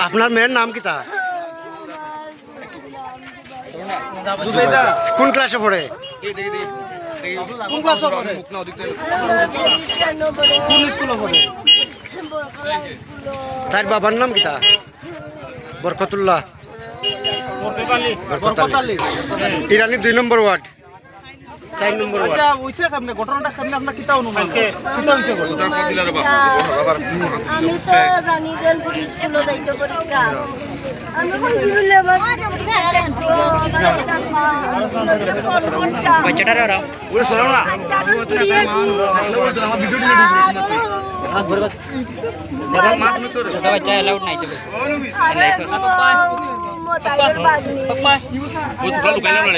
আপনার মেয়ের নাম কি তা? কোন ক্লাসে পড়ে? তার বাবার নাম কি তা? বরকতুল্লাহ ইরানি 2 নম্বর ওয়ার্ড 4 নম্বর ওয়ার্ড। আচ্ছা ওইছে কেমনে ঘটনাটা কেমনে আপনার কিতা অনুমান কিতা হইছে আমি তো জানি যে পুলিশ স্কুলে যাইতে পরীক্ষা আমি কইছি বলে আমার বাচ্চাটারে ওরা ওরে সরো না আমার ভিডিও ডিলিট হইছে হাত ধরে বাবা মাত নি তোর ছোট বাচ্চা অ্যালাউড নাই তো লাইফ আছে পাপা পাপা পাপা ও তোরা লুকাইলা না